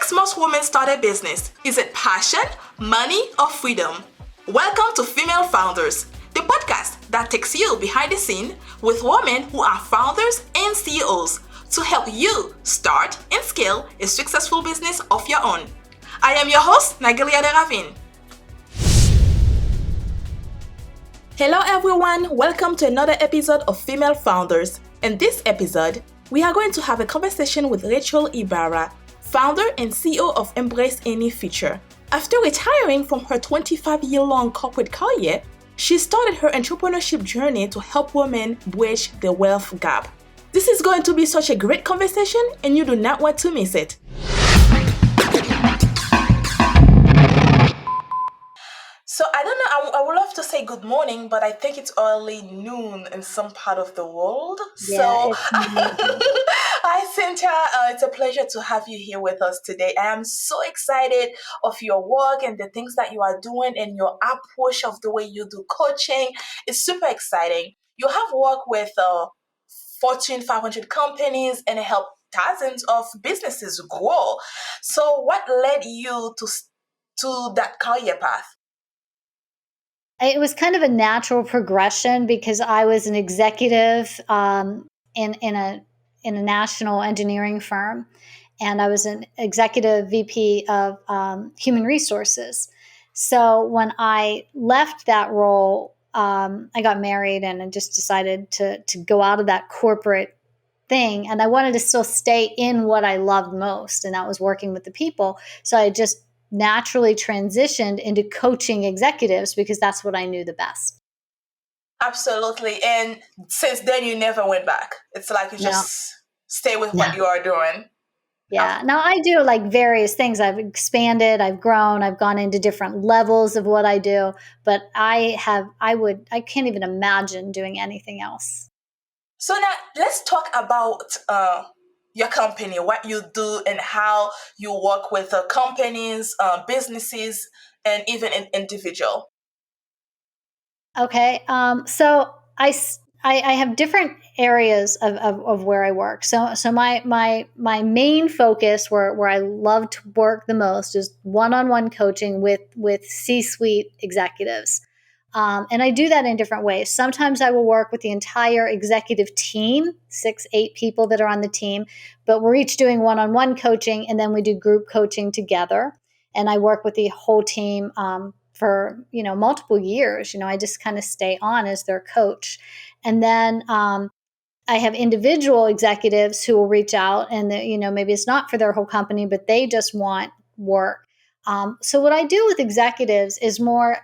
makes most women start a business? Is it passion, money, or freedom? Welcome to Female Founders, the podcast that takes you behind the scene with women who are founders and CEOs to help you start and scale a successful business of your own. I am your host, Nagelia de Ravin. Hello everyone, welcome to another episode of Female Founders. In this episode, we are going to have a conversation with Rachel Ibarra, founder and CEO of Embrace Any Future. After retiring from her 25-year-long corporate career, she started her entrepreneurship journey to help women bridge the wealth gap. This is going to be such a great conversation, and you do not want to miss it. So I don't know, I would love to say good morning, but I think it's early noon in some part of the world. Yeah, Hi Cynthia, it's a pleasure to have you here with us today. I am so excited of your work and the things that you are doing and your approach of the way you do coaching. It's super exciting. You have worked with Fortune 500 companies and helped thousands of businesses grow. So what led you to that career path? it was kind of a natural progression because I was an executive in a national engineering firm, and I was an executive VP of human resources. So when I left that role, I got married and I just decided to go out of that corporate thing, and I wanted to still stay in what I loved most, and that was working with the people. So I just naturally transitioned into coaching executives because that's what I knew the best. Absolutely. And since then, you never went back. It's like you just stay with what you are doing. Yeah. Now I do like various things. I've expanded, I've grown, I've gone into different levels of what I do, but I can't even imagine doing anything else. So now let's talk about your company, what you do and how you work with companies, businesses, and even an individual. Okay. So I have different areas of where I work. So my main focus where I love to work the most is one-on-one coaching with C-suite executives. And I do that in different ways. Sometimes I will work with the entire executive team, 6-8 people that are on the team, but we're each doing one-on-one coaching, and then we do group coaching together. And I work with the whole team for multiple years. I just kind of stay on as their coach. And then I have individual executives who will reach out, and maybe it's not for their whole company, but they just want work. So what I do with executives is more.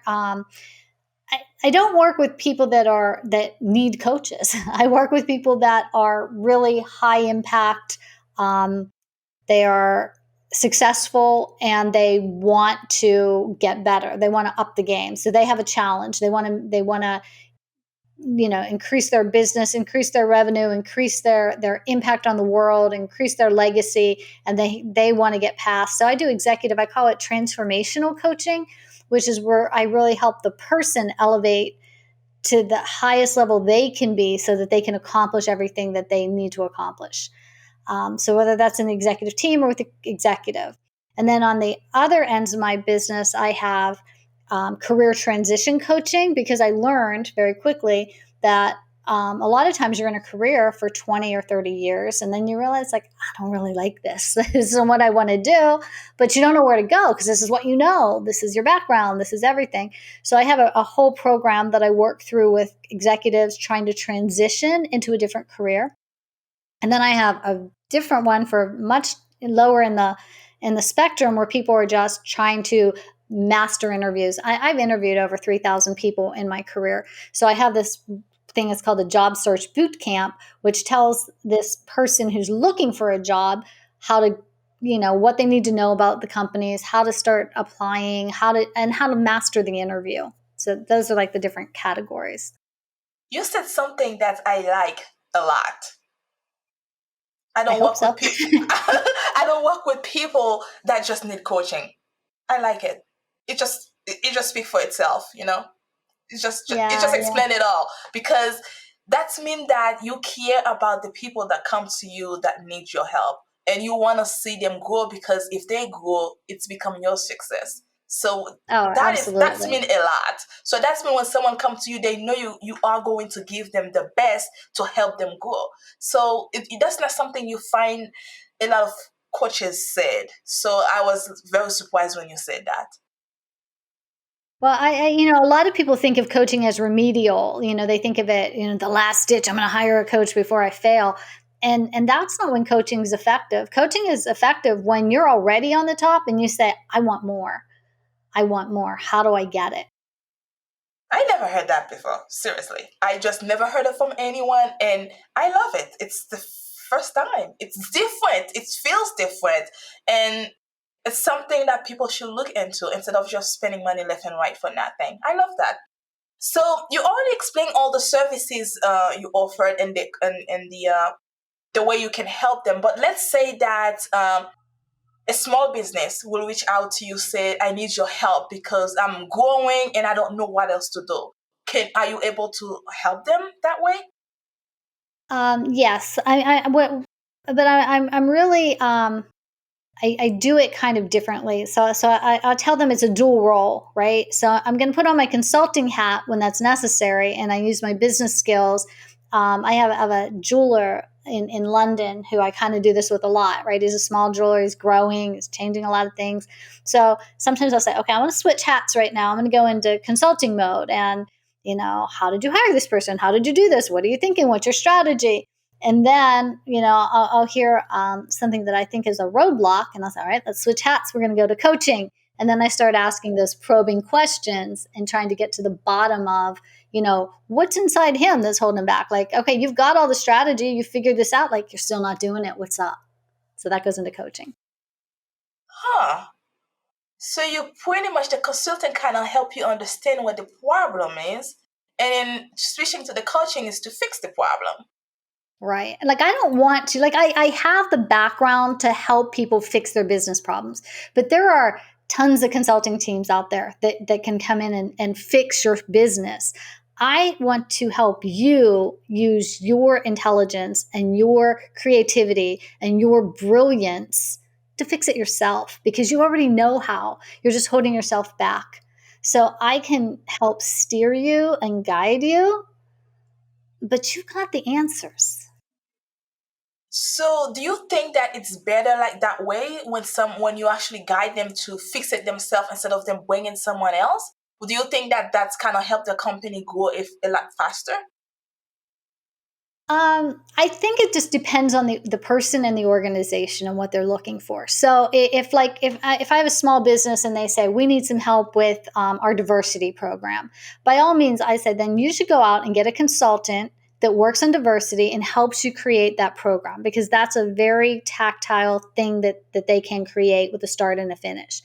I don't work with people that need coaches. I work with people that are really high impact. They are successful and they want to get better. They want to up the game. So they have a challenge. They want to increase their business, increase their revenue, increase their impact on the world, increase their legacy, and they want to get past. So I do executive, I call it transformational coaching, which is where I really help the person elevate to the highest level they can be so that they can accomplish everything that they need to accomplish. So whether that's an executive team or with the executive. And then on the other ends of my business, I have career transition coaching, because I learned very quickly that a lot of times you're in a career for 20 or 30 years, and then you realize, like, I don't really like this. This isn't what I want to do, but you don't know where to go because this is what you know. This is your background. This is everything. So I have a whole program that I work through with executives trying to transition into a different career. And then I have a different one for much lower in the spectrum, where people are just trying to master interviews. I've interviewed over 3,000 people in my career. So I have this thing that's called a job search boot camp, which tells this person who's looking for a job how to, what they need to know about the companies, how to start applying, how to master the interview. So those are like the different categories. You said something that I like a lot. I don't work with people that just need coaching. I like it. It just speaks for itself, It just explain it all, because that means that you care about the people that come to you that need your help, and you want to see them grow, because if they grow, it's become your success. So Oh, that's absolutely. mean a lot. So that's mean when someone comes to you, they know you are going to give them the best to help them grow. So that's not something you find a lot of coaches said. So I was very surprised when you said that. Well, a lot of people think of coaching as remedial. They think of it, the last ditch. I'm going to hire a coach before I fail, and that's not when coaching is effective. Coaching is effective when you're already on the top and you say, "I want more. I want more. How do I get it?" I never heard that before. Seriously. I just never heard it from anyone, and I love it. It's the first time. It's different. It feels different. And it's something that people should look into instead of just spending money left and right for nothing. I love that. So you already explained all the services you offered, and the way you can help them. But let's say that a small business will reach out to you, say, I need your help because I'm growing and I don't know what else to do. Are you able to help them that way? Yes, I'm really I do it kind of differently. I'll tell them it's a dual role, right? So I'm going to put on my consulting hat when that's necessary, and I use my business skills. I have a jeweler in London who I kind of do this with a lot, right? He's a small jeweler, he's growing, he's changing a lot of things. So sometimes I'll say, okay, I want to switch hats right now. I'm going to go into consulting mode, and how did you hire this person? How did you do this? What are you thinking? What's your strategy? And then, I'll hear something that I think is a roadblock, and I'll say, all right, let's switch hats. We're going to go to coaching. And then I start asking those probing questions and trying to get to the bottom of, what's inside him that's holding him back. Like, okay, you've got all the strategy, you figured this out, like you're still not doing it. What's up? So that goes into coaching. Huh. So you pretty much, the consultant kind of help you understand what the problem is, and then switching to the coaching is to fix the problem. Right. Like, I don't want to, like, I have the background to help people fix their business problems, but there are tons of consulting teams out there that can come in and fix your business. I want to help you use your intelligence and your creativity and your brilliance to fix it yourself, because you already know how. You're just holding yourself back. So I can help steer you and guide you, but you've got the answers. So do you think that it's better like that way, when you actually guide them to fix it themselves instead of them bringing someone else? Do you think that that's kind of helped the company grow if a lot faster? I think it just depends on the person and the organization and what they're looking for. So if I have a small business and they say we need some help with our diversity program, by all means, I said then you should go out and get a consultant that works on diversity and helps you create that program, because that's a very tactile thing that they can create with a start and a finish.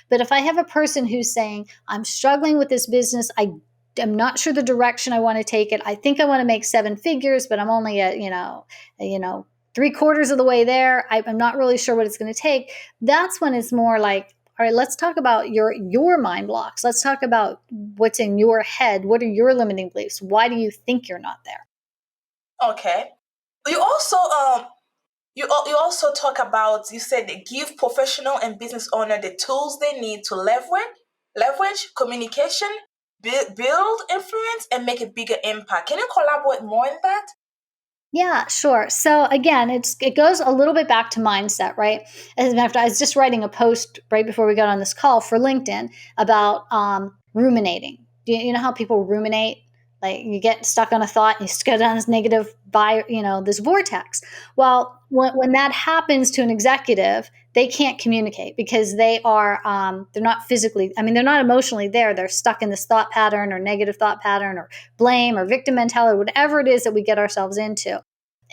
But if I have a person who's saying I'm struggling with this business, I'm not sure the direction I want to take it. I think I want to make seven figures, but I'm only at, three quarters of the way there. I'm not really sure what it's going to take. That's when it's more like, all right, let's talk about your mind blocks. Let's talk about what's in your head. What are your limiting beliefs? Why do you think you're not there? Okay. You also you also talk about, you said they give professional and business owner the tools they need to leverage communication, build influence, and make a bigger impact. Can you collaborate more in that? Yeah, sure. So again, it goes a little bit back to mindset, right? As a matter of fact, I was just writing a post right before we got on this call for LinkedIn about ruminating. You know how people ruminate? Like, you get stuck on a thought, and you just go down this negative this vortex. Well, when that happens to an executive, they can't communicate because they're not physically, I mean, they're not emotionally there. They're stuck in this thought pattern or negative thought pattern or blame or victim mentality, whatever it is that we get ourselves into.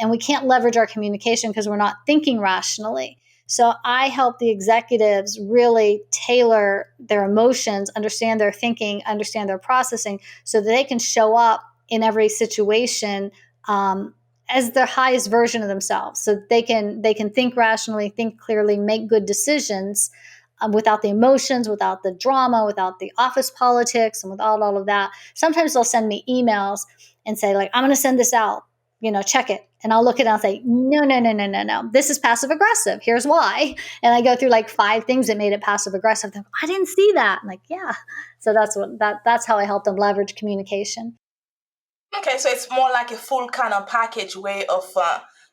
And we can't leverage our communication because we're not thinking rationally. So I help the executives really tailor their emotions, understand their thinking, understand their processing, so that they can show up in every situation as their highest version of themselves. So they can think rationally, think clearly, make good decisions without the emotions, without the drama, without the office politics, and without all of that. Sometimes they'll send me emails and say, like, I'm going to send this out. check it. And I'll look at it and I'll say, no, no, no, no, no, no. This is passive aggressive. Here's why. And I go through like 5 things that made it passive aggressive. I didn't see that. I'm like, yeah. So that's how I help them leverage communication. Okay, so it's more like a full kind of package way of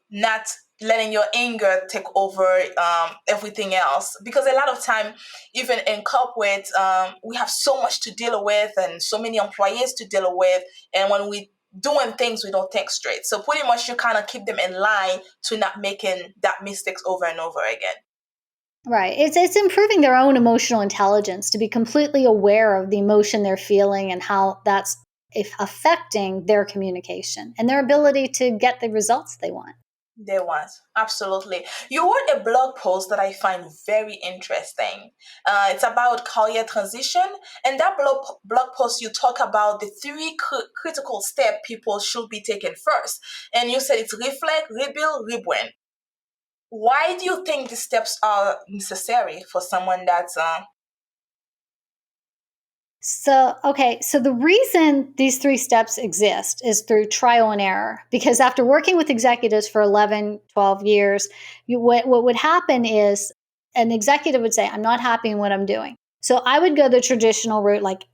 not letting your anger take over everything else. Because a lot of time, even in corporate, we have so much to deal with and so many employees to deal with. And when we doing things, we don't think straight. So pretty much you kind of keep them in line to not making that mistakes over and over again. Right. It's improving their own emotional intelligence to be completely aware of the emotion they're feeling and how that's affecting their communication and their ability to get the results they want. There was, absolutely. You wrote a blog post that I find very interesting. It's about career transition. And that blog post, you talk about the 3 critical steps people should be taking first. And you said it's reflect, rebuild, rebrand. Why do you think these steps are necessary for someone that's So the reason these 3 steps exist is through trial and error. Because after working with executives for 11, 12 years, what would happen is an executive would say, I'm not happy in what I'm doing. So I would go the traditional route, like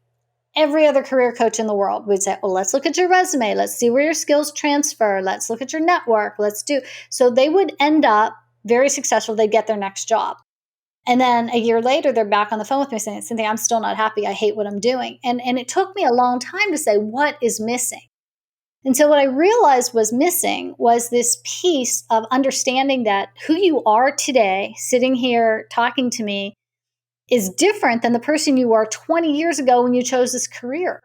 every other career coach in the world would say, well, let's look at your resume. Let's see where your skills transfer. Let's look at your network. So they would end up very successful. They'd get their next job. And then a year later, they're back on the phone with me saying, Cynthia, I'm still not happy. I hate what I'm doing. And it took me a long time to say, what is missing? And so what I realized was missing was this piece of understanding that who you are today, sitting here talking to me, is different than the person you were 20 years ago when you chose this career.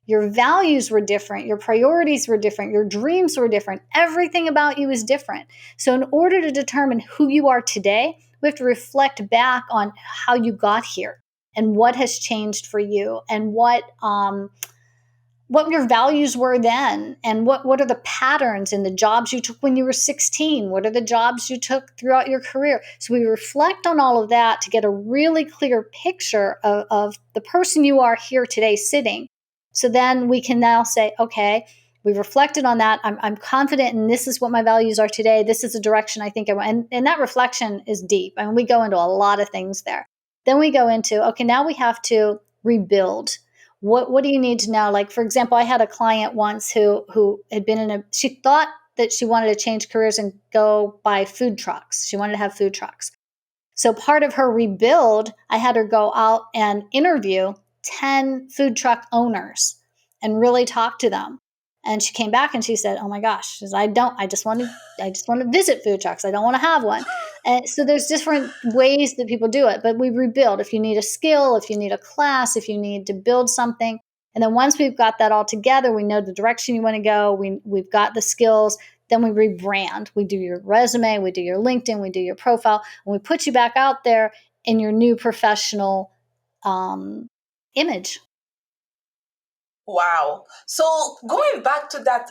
Your values were different. Your priorities were different. Your dreams were different. Everything about you is different. So in order to determine who you are today, we have to reflect back on how you got here and what has changed for you and what your values were then and what are the patterns in the jobs you took when you were 16. What are the jobs you took throughout your career? So we reflect on all of that to get a really clear picture of the person you are here today sitting. So then we can now say, okay, we've reflected on that. I'm confident and this is what my values are today. This is the direction I think I want. And that reflection is deep. I mean, we go into a lot of things there. Then we go into, okay, now we have to rebuild. What do you need to know? Like, for example, I had a client once who had been she thought that she wanted to change careers and go buy food trucks. She wanted to have food trucks. So part of her rebuild, I had her go out and interview 10 food truck owners and really talk to them. And she came back and she said, "Oh my gosh, I just want to visit food trucks. I don't want to have one." And so there's different ways that people do it, but we rebuild. If you need a skill, if you need a class, if you need to build something, and then once we've got that all together, we know the direction you want to go. We've got the skills. Then we rebrand. We do your resume, we do your LinkedIn, we do your profile, and we put you back out there in your new professional image. Wow. So going back to that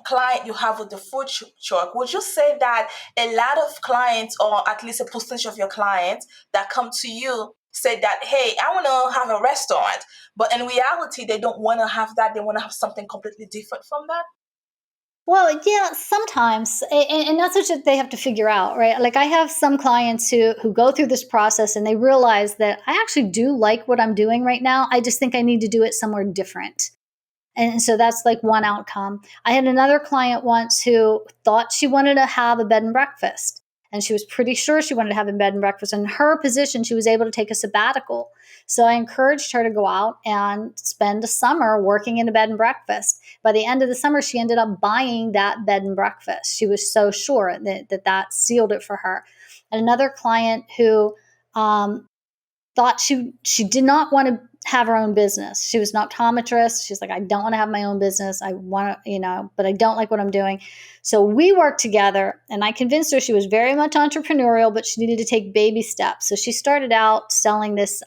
client you have with the food truck, would you say that a lot of clients, or at least a percentage of your clients that come to you, say that, hey, I want to have a restaurant, but in reality, they don't want to have that. They want to have something completely different from that? Well, yeah, sometimes, and that's what they have to figure out, right? Like I have some clients who go through this process and they realize that I actually do like what I'm doing right now. I just think I need to do it somewhere different. And so that's like one outcome. I had another client once who thought she wanted to have a bed and breakfast. And she was pretty sure she wanted to have a bed and breakfast. In her position, she was able to take a sabbatical. So I encouraged her to go out and spend a summer working in a bed and breakfast. By the end of the summer, she ended up buying that bed and breakfast. She was so sure that sealed it for her. And another client who thought she did not want to have her own business. She was an optometrist. She's like, I don't want to have my own business. I want to, but I don't like what I'm doing. So we worked together and I convinced her she was very much entrepreneurial, but she needed to take baby steps. So she started out selling this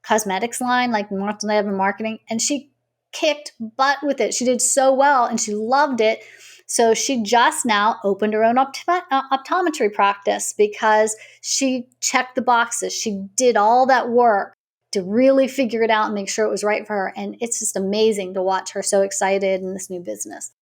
cosmetics line, like multi-level marketing, and she kicked butt with it. She did so well and she loved it. So she just now opened her own optometry practice because she checked the boxes. She did all that work to really figure it out and make sure it was right for her. And it's just amazing to watch her so excited in this new business.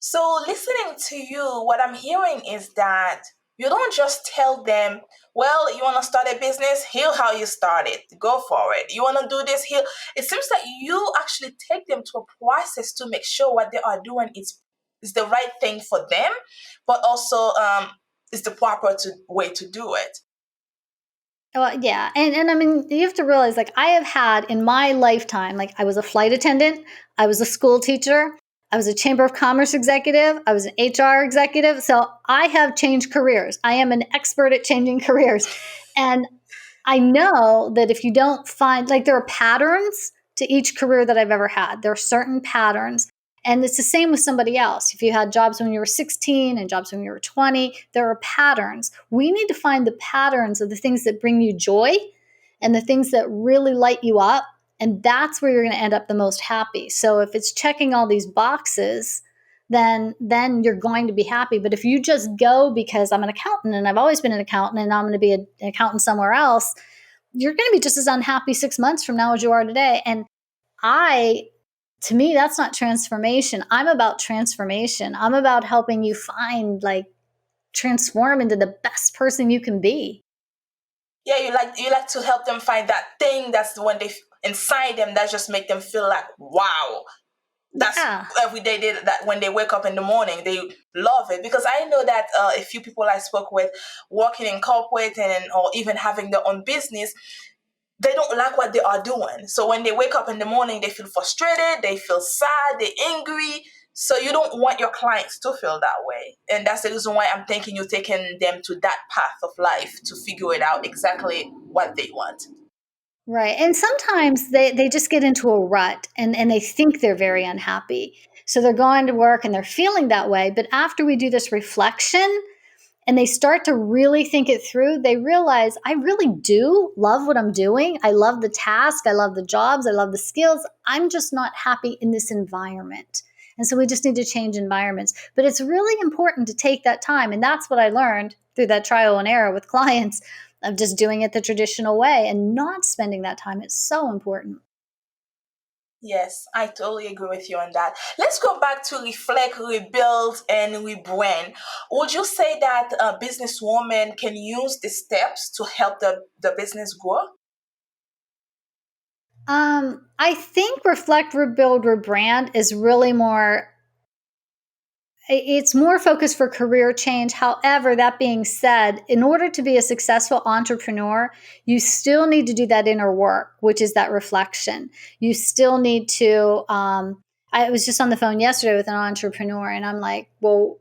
So, listening to you, what I'm hearing is that you don't just tell them, well, you want to start a business? Here's how you start it. Go for it. You want to do this? Here. It seems that you actually take them to a process to make sure what they are doing is the right thing for them, but also is the proper way to do it. Well, yeah. And I mean, you have to realize like I have had in my lifetime, like I was a flight attendant, I was a school teacher, I was a Chamber of Commerce executive, I was an HR executive. So I have changed careers. I am an expert at changing careers. And I know that if you don't find, like, there are patterns to each career that I've ever had. There are certain patterns. And it's the same with somebody else. If you had jobs when you were 16 and jobs when you were 20, there are patterns. We need to find the patterns of the things that bring you joy and the things that really light you up. And that's where you're going to end up the most happy. So if it's checking all these boxes, then you're going to be happy. But if you just go because I'm an accountant and I've always been an accountant and I'm going to be an accountant somewhere else, you're going to be just as unhappy 6 months from now as you are today. And I, to me, that's not transformation. I'm about transformation. I'm about helping you find, like, transform into the best person you can be. Yeah, you like to help them find that thing that's the one inside them that just make them feel like, wow, that's Yeah. every day that when they wake up in the morning they love it. Because I know that a few people I spoke with working in corporate and or even having their own business, they don't like what they are doing. So when they wake up in the morning, they feel frustrated, they feel sad, they're angry. So you don't want your clients to feel that way. And that's the reason why I'm thinking you're taking them to that path of life to figure it out exactly what they want. Right. And sometimes they just get into a rut and they think they're very unhappy. So they're going to work and they're feeling that way. But after we do this reflection, and they start to really think it through, they realize I really do love what I'm doing. I love the task. I love the jobs. I love the skills. I'm just not happy in this environment. And so we just need to change environments. But it's really important to take that time. And that's what I learned through that trial and error with clients of just doing it the traditional way and not spending that time. It's so important. Yes, I totally agree with you on that. Let's go back to reflect, rebuild, and rebrand. Would you say that a businesswoman can use the steps to help the business grow? I think reflect, rebuild, rebrand is really more, it's more focused for career change. However, that being said, in order to be a successful entrepreneur, you still need to do that inner work, which is that reflection. You still need to. I was just on the phone yesterday with an entrepreneur, and I'm like, well,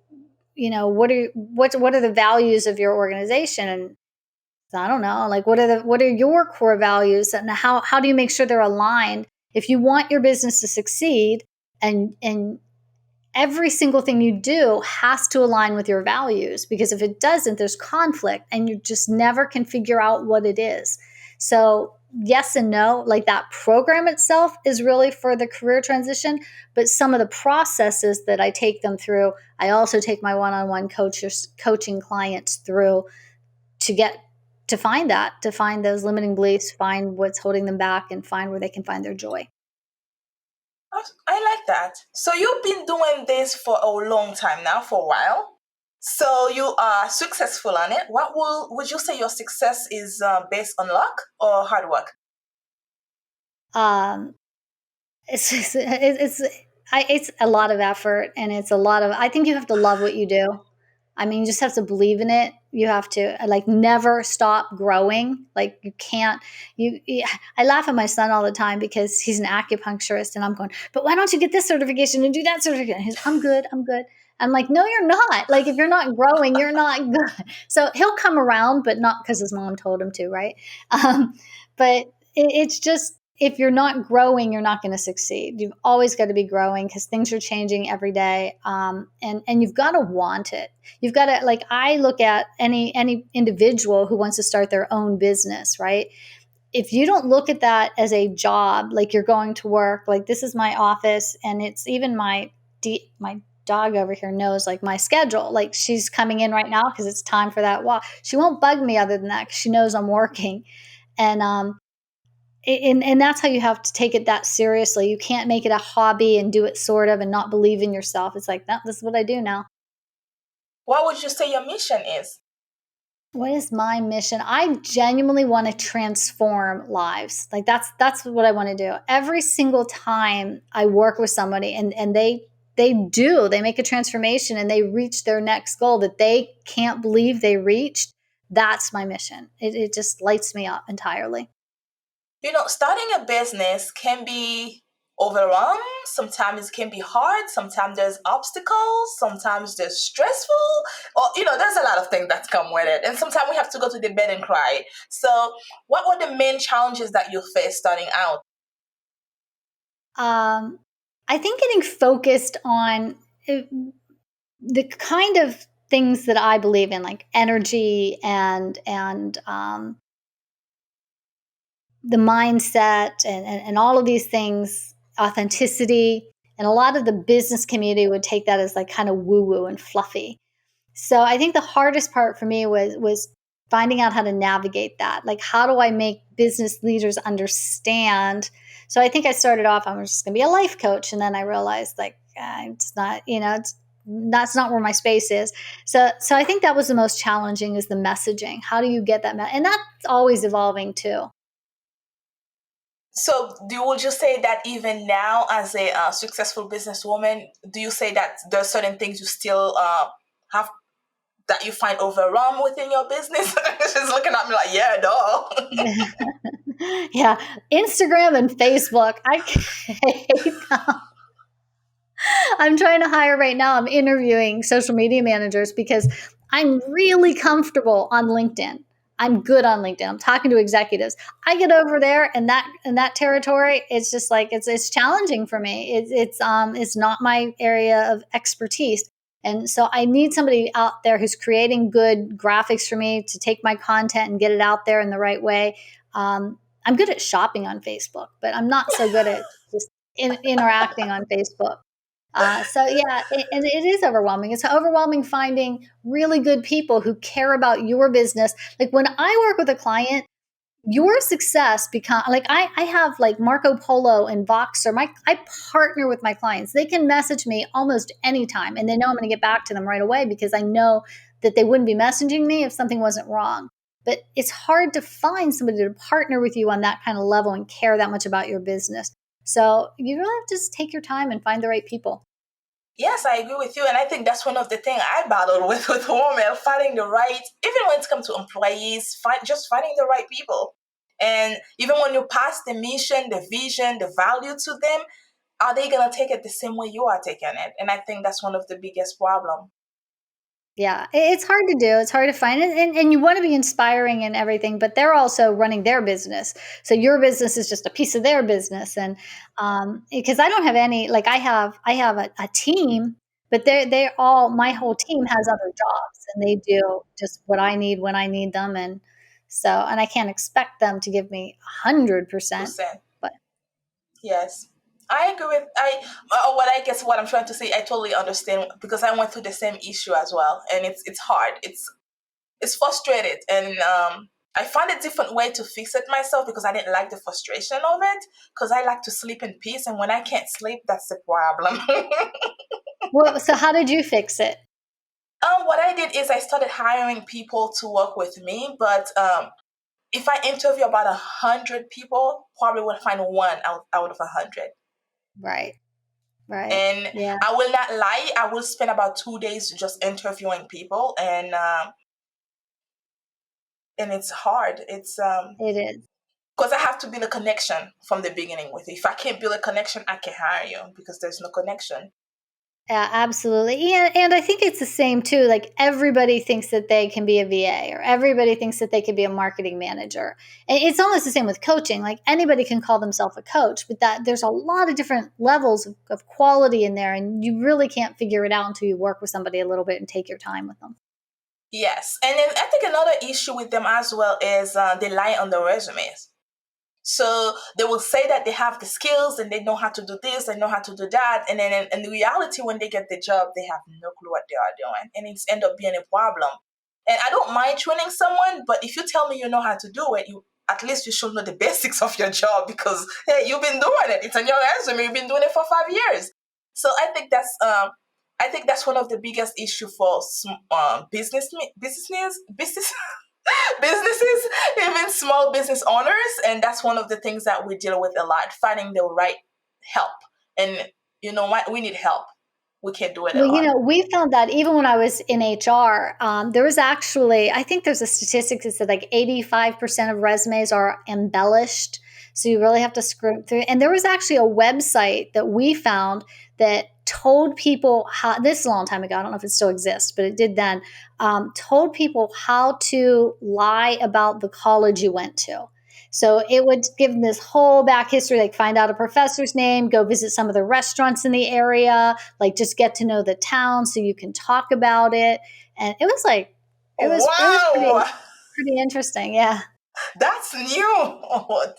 what are the values of your organization? And I don't know, like what are your core values, and how do you make sure they're aligned? If you want your business to succeed, and every single thing you do has to align with your values, because if it doesn't, there's conflict and you just never can figure out what it is. So yes and no, like that program itself is really for the career transition, but some of the processes that I take them through, I also take my one-on-one coaching clients through to get to find those limiting beliefs, find what's holding them back, and find where they can find their joy. I like that. So you've been doing this for a long time now, for a while. So you are successful on it. Would you say your success is based on luck or hard work? Um, it's a lot of effort, and it's a lot of, I think you have to love what you do. I mean, you just have to believe in it. You have to, like, never stop growing. Like, you can't, I laugh at my son all the time because he's an acupuncturist and I'm going, but why don't you get this certification and do that certification? He's, I'm good. I'm like, no, you're not. Like, if you're not growing, you're not good. So he'll come around, but not because his mom told him to, right? But it's just, if you're not growing, you're not going to succeed. You've always got to be growing because things are changing every day, and you've got to want it. You've got to, like, I look at any individual who wants to start their own business, right? If you don't look at that as a job, like you're going to work, like this is my office, and it's even my dog over here knows like my schedule. Like she's coming in right now because it's time for that walk. She won't bug me other than that because she knows I'm working, and and that's how you have to take it that seriously. You can't make it a hobby and do it sort of and not believe in yourself. It's like, no, this is what I do now. What would you say your mission is? What is my mission? I genuinely want to transform lives. Like that's what I want to do. Every single time I work with somebody and they make a transformation and they reach their next goal that they can't believe they reached. That's my mission. It just lights me up entirely. Starting a business can be overwhelmed. Sometimes it can be hard. Sometimes there's obstacles. Sometimes there's stressful. Or, there's a lot of things that come with it. And sometimes we have to go to the bed and cry. So what were the main challenges that you faced starting out? I think getting focused on the kind of things that I believe in, like energy and the mindset and all of these things, authenticity. And a lot of the business community would take that as like kind of woo woo and fluffy. So I think the hardest part for me was finding out how to navigate that. Like, how do I make business leaders understand? So I think I started off, I was just going to be a life coach. And then I realized like, it's not, that's not where my space is. So I think that was the most challenging is the messaging. How do you get that? And that's always evolving too. So would you say that even now as a successful businesswoman, do you say that there are certain things you still have that you find overwhelmed within your business? She's looking at me like, yeah, no. Yeah. Instagram and Facebook. I hate them. I'm trying to hire right now. I'm interviewing social media managers because I'm really comfortable on LinkedIn. I'm good on LinkedIn. I'm talking to executives. I get over there and that territory, it's just like it's challenging for me. It's not my area of expertise. And so I need somebody out there who's creating good graphics for me to take my content and get it out there in the right way. I'm good at shopping on Facebook, but I'm not so good at just interacting on Facebook. So yeah, and it is overwhelming. It's overwhelming finding really good people who care about your business. Like when I work with a client, your success become like I have like Marco Polo and Voxer. I partner with my clients. They can message me almost anytime, and they know I'm going to get back to them right away because I know that they wouldn't be messaging me if something wasn't wrong. But it's hard to find somebody to partner with you on that kind of level and care that much about your business. So you really have to just take your time and find the right people. Yes, I agree with you. And I think that's one of the things I battled with women, finding the right, even when it comes to employees, just finding the right people. And even when you pass the mission, the vision, the value to them, are they going to take it the same way you are taking it? And I think that's one of the biggest problems. Yeah, it's hard to do. It's hard to find it. And you want to be inspiring and everything, but they're also running their business. So your business is just a piece of their business. And because I don't have any, like I have a team, but they're all, my whole team has other jobs and they do just what I need when I need them. And so, and I can't expect them to give me 100%, but yes. I agree with what I'm trying to say. I totally understand because I went through the same issue as well, and it's hard. It's frustrated, and I found a different way to fix it myself because I didn't like the frustration of it. Because I like to sleep in peace, and when I can't sleep, that's the problem. well, so how did you fix it? What I did is I started hiring people to work with me, but if I interview about 100 people, probably will find one out of 100. Right. Right. And Yeah, I will not lie, I will spend about 2 days just interviewing people, and it's hard. It's it is. because I have to build a connection from the beginning with you. If I can't build a connection, I can't hire you because there's no connection. Yeah, absolutely. And I think it's the same too. Like everybody thinks that they can be a VA or everybody thinks that they can be a marketing manager. And it's almost the same with coaching. Like anybody can call themselves a coach, but that there's a lot of different levels of quality in there. And you really can't figure it out until you work with somebody a little bit and take your time with them. Yes, and then I think another issue with them as well is they lie on their resumes. So they will say that they have the skills and they know how to do this, they know how to do that, and then in reality, when they get the job, they have no clue what they are doing, and it's end up being a problem. And I don't mind training someone, but if you tell me you know how to do it, at least you should know the basics of your job because hey, you've been doing it. It's on your resume. You've been doing it for 5 years. So I think that's one of the biggest issue for business businesses, even small business owners, and that's one of the things that we deal with a lot: finding the right help. And you know what? We need help. We can't do it Well, alone. we found that even when I was in HR, there was actually, I think there's a statistic that said like 85% of resumes are embellished. So you really have to scroll through. And there was actually a website that we found that told people how, this is a long time ago, I don't know if it still exists, but it did then, told people how to lie about the college you went to. So it would give them this whole back history, like find out a professor's name, go visit some of the restaurants in the area, like just get to know the town so you can talk about it. And it was like, it was Wow, pretty interesting. Yeah. that's new.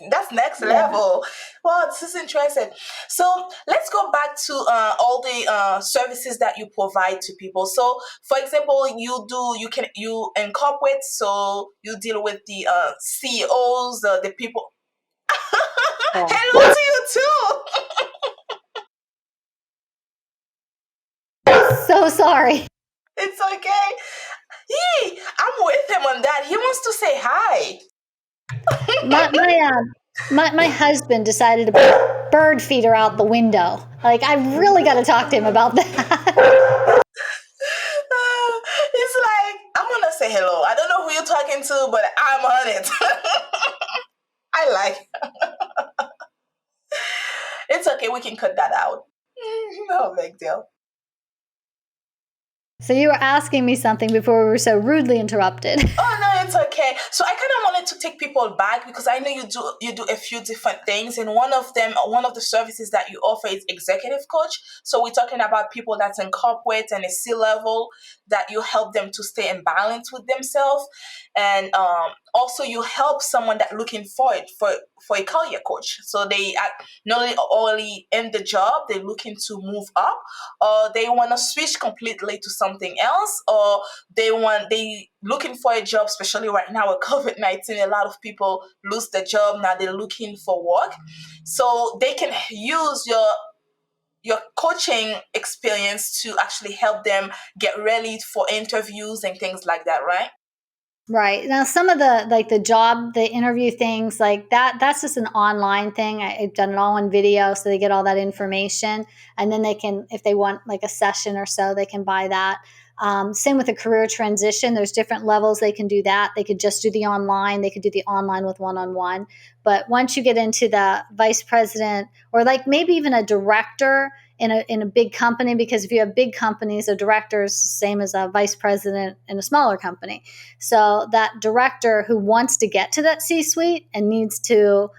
That's next Yeah. level. Well, this is interesting. So let's go back to all the services that you provide to people. So, for example, you incorporate. So you deal with the CEOs, the people. Yeah. Hello to you too. So sorry. It's okay. I'm with him on that. He wants to say hi. My husband decided to put bird feeder out the window. Like I really got to talk to him about that. He's like, I'm gonna say hello. I don't know who you're talking to, but I'm on it. I like it. It's okay. We can cut that out. No big deal. So you were asking me something before we were so rudely interrupted. Oh no, it's okay. So I kind of wanted to take people back because I know you do a few different things, and one of the services that you offer is executive coach. So we're talking about people that's in corporate and a C level that you help them to stay in balance with themselves, and also you help someone that looking for it for a career coach. So they are not only in the job, they're looking to move up, or they want to switch completely to something else, or they looking for a job, especially right now with COVID-19. A lot of people lose their job, now they're looking for work, so they can use your coaching experience to actually help them get ready for interviews and things like that, right? Right. Now some of the like the interview things like that's just an online thing. I've done it all in video so they get all that information and then they can, if they want like a session or so, they can buy that. Same with a career transition. There's different levels they can do that. They could just do the online. They could do the online with one-on-one. But once you get into the vice president or like maybe even a director in a big company, because if you have big companies, a director is the same as a vice president in a smaller company. So that director who wants to get to that C-suite and needs to,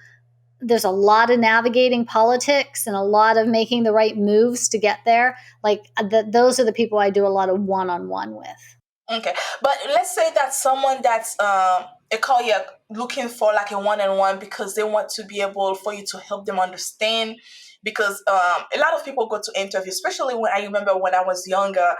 there's a lot of navigating politics and a lot of making the right moves to get there. Like those are the people I do a lot of one-on-one with. Okay, but let's say that someone that's a career looking for like a one-on-one because they want to be able for you to help them understand. Because a lot of people go to interview, especially when I remember when I was younger,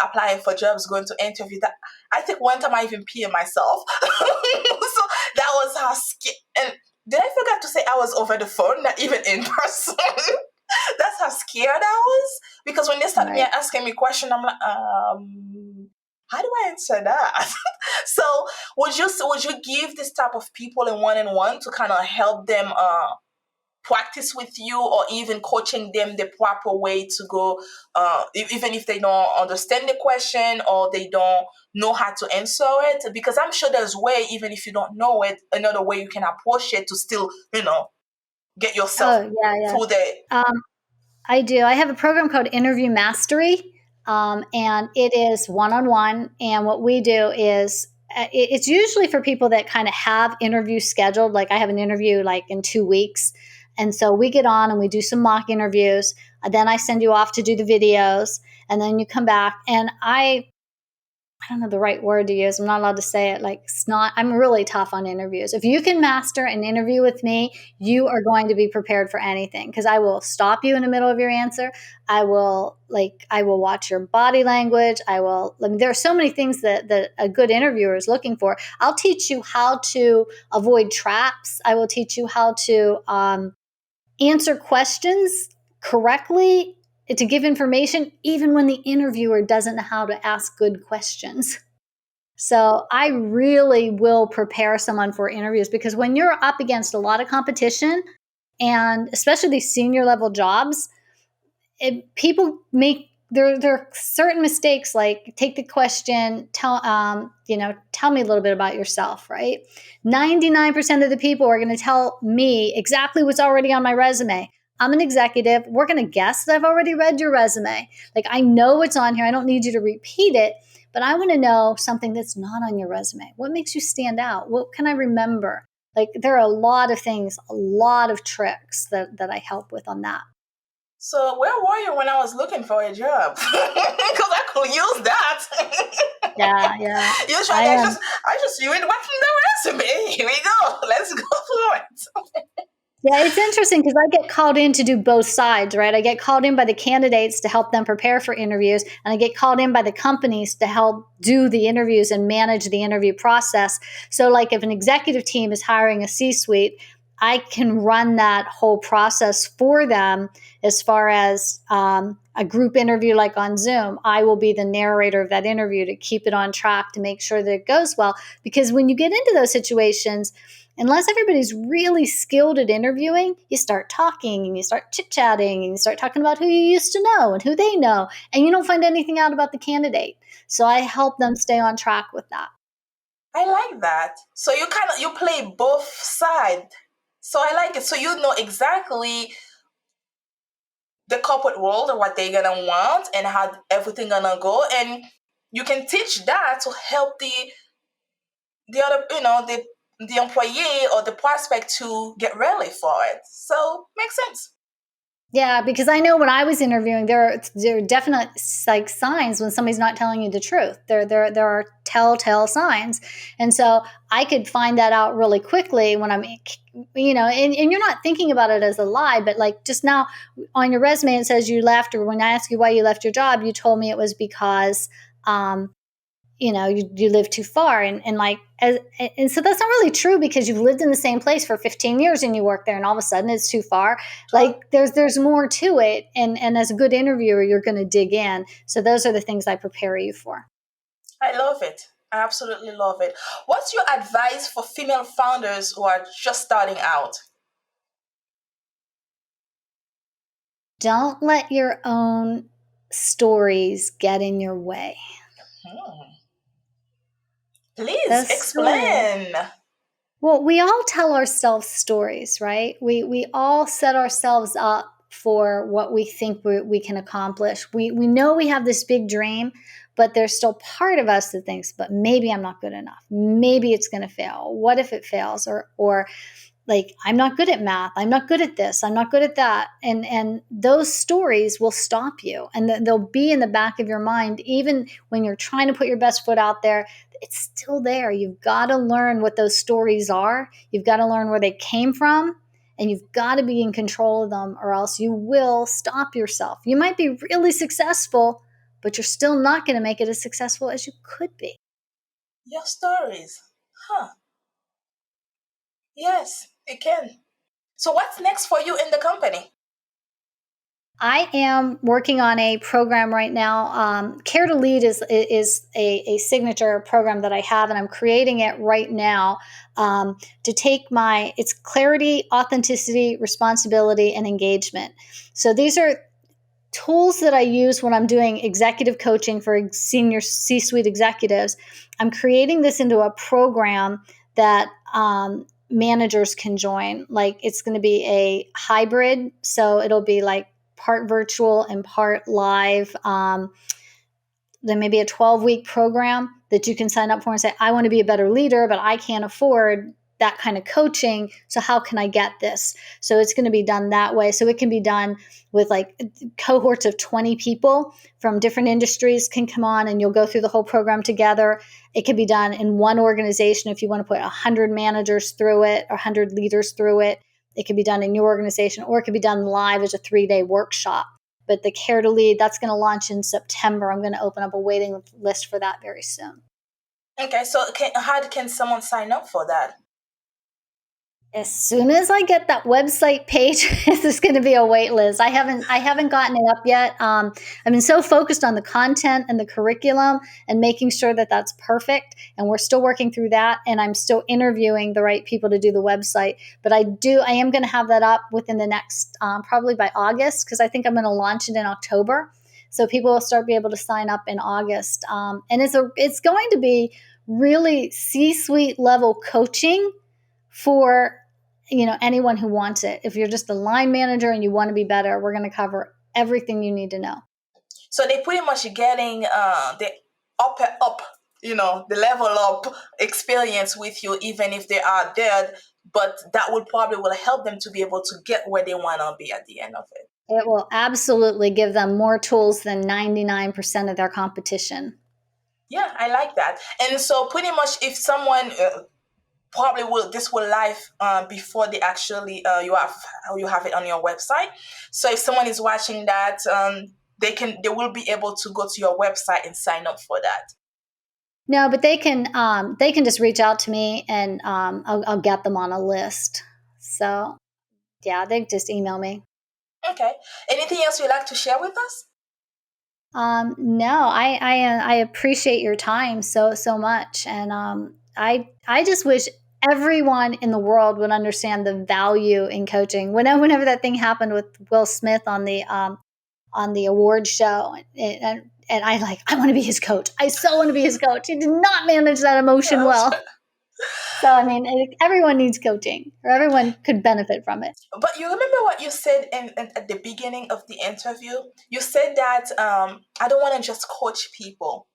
applying for jobs, going to interview. That I think one time I even peed myself. So that was how scared. And did I forget to say I was over the phone, not even in person? That's how scared I was because when they started me Right. asking me question, I'm like, how do I answer that? So would you give this type of people a one-on-one to kind of help them practice with you, or even coaching them the proper way to go, even if they don't understand the question or they don't know how to answer it? Because I'm sure there's way, even if you don't know it, another way you can approach it to still get yourself Oh, yeah, yeah. through the. Um, I do. I have a program called Interview Mastery, and it is one on one. And what we do is it's usually for people that kind of have interviews scheduled. Like I have an interview like in 2 weeks. And so we get on and we do some mock interviews. Then I send you off to do the videos. And then you come back. And I don't know the right word to use. I'm not allowed to say it. Like snot. I'm really tough on interviews. If you can master an interview with me, you are going to be prepared for anything, because I will stop you in the middle of your answer. I will watch your body language. There are so many things that a good interviewer is looking for. I'll teach you how to avoid traps. I will teach you how to answer questions correctly, to give information, even when the interviewer doesn't know how to ask good questions. So I really will prepare someone for interviews, because when you're up against a lot of competition, and especially these senior level jobs, people make there are certain mistakes, like take the question, tell me a little bit about yourself, right? 99% of the people are going to tell me exactly what's already on my resume. I'm an executive. We're going to guess that I've already read your resume. Like, I know what's on here. I don't need you to repeat it, but I want to know something that's not on your resume. What makes you stand out? What can I remember? Like, there are a lot of things, a lot of tricks that I help with on that. So where were you when I was looking for a job? Because I could use that. Yeah. Usually I just read what's in the resume. Here we go. Let's go through it. Yeah, it's interesting because I get called in to do both sides, right? I get called in by the candidates to help them prepare for interviews, and I get called in by the companies to help do the interviews and manage the interview process. So, like, if an executive team is hiring a C-suite, I can run that whole process for them. As far as a group interview like on Zoom, I will be the narrator of that interview to keep it on track, to make sure that it goes well. Because when you get into those situations, unless everybody's really skilled at interviewing, you start talking and you start chit-chatting and you start talking about who you used to know and who they know, and you don't find anything out about the candidate. So I help them stay on track with that. I like that. So you play both sides. So I like it. So you know exactly the corporate world and what they're gonna want and how everything gonna go, and you can teach that to help the other, the employee or the prospect to get ready for it. So makes sense. Yeah, because I know when I was interviewing, there are definite like signs when somebody's not telling you the truth. There are telltale signs, and so I could find that out really quickly when I'm, and you're not thinking about it as a lie, but like just now on your resume it says you left, or when I ask you why you left your job, you told me it was because you live too far, and so that's not really true, because you've lived in the same place for 15 years and you work there, and all of a sudden it's too far. Like, there's more to it, and as a good interviewer, you're going to dig in. So those are the things I prepare you for. I love it. I absolutely love it. What's your advice for female founders who are just starting out? Don't let your own stories get in your way. Please explain. Well, we all tell ourselves stories, right? We all set ourselves up for what we think we can accomplish. We know we have this big dream, but there's still part of us that thinks, but maybe I'm not good enough. Maybe it's going to fail. What if it fails? Or like, I'm not good at math. I'm not good at this. I'm not good at that. And those stories will stop you, and they'll be in the back of your mind, even when you're trying to put your best foot out there. It's still there. You've got to learn what those stories are. You've got to learn where they came from, and you've got to be in control of them, or else you will stop yourself. You might be really successful, but you're still not going to make it as successful as you could be. Your stories. Huh. Yes, it can. So what's next for you in the company? I am working on a program right now. Care to Lead is a signature program that I have, and I'm creating it right now to take it's clarity, authenticity, responsibility, and engagement. So these are tools that I use when I'm doing executive coaching for senior C-suite executives. I'm creating this into a program that managers can join. Like, it's going to be a hybrid, so it'll be like part virtual and part live. Then maybe a 12-week program that you can sign up for and say, I want to be a better leader, but I can't afford that kind of coaching. So how can I get this? So it's going to be done that way. So it can be done with like cohorts of 20 people from different industries can come on, and you'll go through the whole program together. It can be done in one organization if you want to put 100 managers through it or 100 leaders through it. It can be done in your organization, or it can be done live as a 3-day workshop. But the Care to Lead, that's going to launch in September. I'm going to open up a waiting list for that very soon. Okay, so how can someone sign up for that? As soon as I get that website page, there's going to be a wait list. I haven't gotten it up yet. I've been so focused on the content and the curriculum and making sure that that's perfect. And we're still working through that. And I'm still interviewing the right people to do the website. But I am going to have that up within the next, probably by August, because I think I'm going to launch it in October. So people will start be able to sign up in August. And it's going to be really C-suite level coaching for anyone who wants it. If you're just a line manager and you want to be better, we're going to cover everything you need to know. So they pretty much getting the up, the level up experience with you, even if they are there, but that will help them to be able to get where they want to be at the end of it. It will absolutely give them more tools than 99% of their competition. Yeah, I like that. And so pretty much if someone this will live before they actually you have it on your website. So if someone is watching that, they will be able to go to your website and sign up for that. No, but they can just reach out to me, and I'll get them on a list. So yeah, they just email me. Okay. Anything else you'd like to share with us? No, I appreciate your time so much, and I just wish everyone in the world would understand the value in coaching. Whenever that thing happened with Will Smith on the award show, and I want to be his coach. I so want to be his coach. He did not manage that emotion well. So, I mean, everyone needs coaching, or everyone could benefit from it. But you remember what you said at the beginning of the interview? You said that I don't want to just coach people.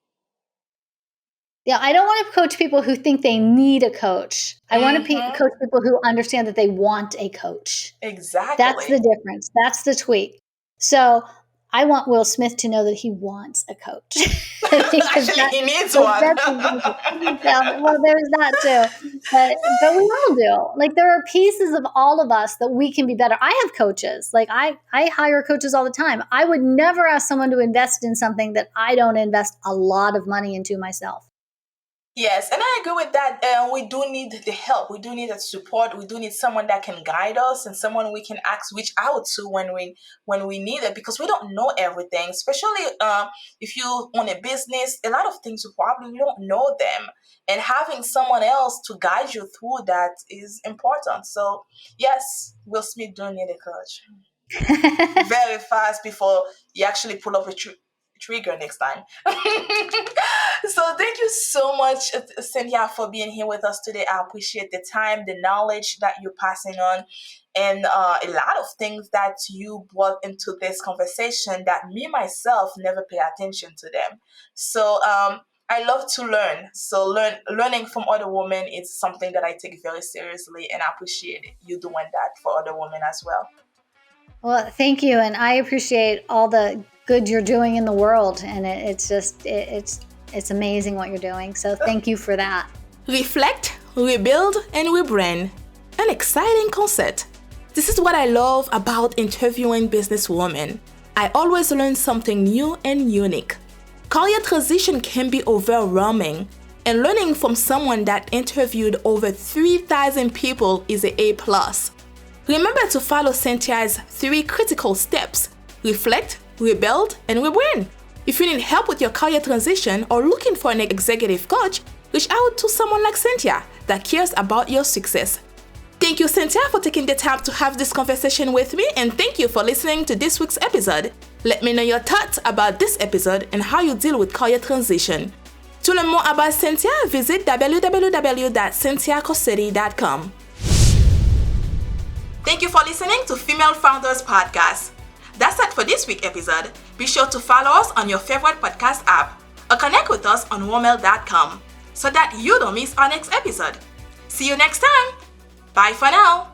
Yeah, I don't want to coach people who think they need a coach. I want to coach people who understand that they want a coach. Exactly. That's the difference. That's the tweak. So I want Will Smith to know that he wants a coach. Actually, he needs one. Well, there's that too. But we all do. Like, there are pieces of all of us that we can be better. I have coaches. Like, I hire coaches all the time. I would never ask someone to invest in something that I don't invest a lot of money into myself. Yes, and I agree with that. We do need the help. We do need the support. We do need someone that can guide us and someone we can reach out to when we need it, because we don't know everything. Especially if you own a business, a lot of things you probably don't know them, and having someone else to guide you through that is important. So yes, Will Smith do need a coach very fast before you actually pull up a trigger next time. So thank you so much, Cynthia, for being here with us today. I appreciate the time, the knowledge that you're passing on, and a lot of things that you brought into this conversation that me myself never pay attention to them. So I love to learn. So learning from other women is something that I take very seriously, and I appreciate you doing that for other women as well. Well, thank you, and I appreciate all the good you're doing in the world, and it's amazing what you're doing. So thank you for that. Reflect, rebuild, and rebrand. An exciting concept. This is what I love about interviewing businesswomen. I always learn something new and unique. Career transition can be overwhelming, and learning from someone that interviewed over 3,000 people is an A+. Remember to follow Cynthia's 3 critical steps: reflect, rebuild, and rebrand. If you need help with your career transition or looking for an executive coach, reach out to someone like Cynthia that cares about your success. Thank you, Cynthia, for taking the time to have this conversation with me, and thank you for listening to this week's episode. Let me know your thoughts about this episode and how you deal with career transition. To learn more about Cynthia, visit www.cynthiacorsetti.com. Thank you for listening to Female Founders Podcast. That's it for this week's episode. Be sure to follow us on your favorite podcast app or connect with us on womel.com so that you don't miss our next episode. See you next time. Bye for now.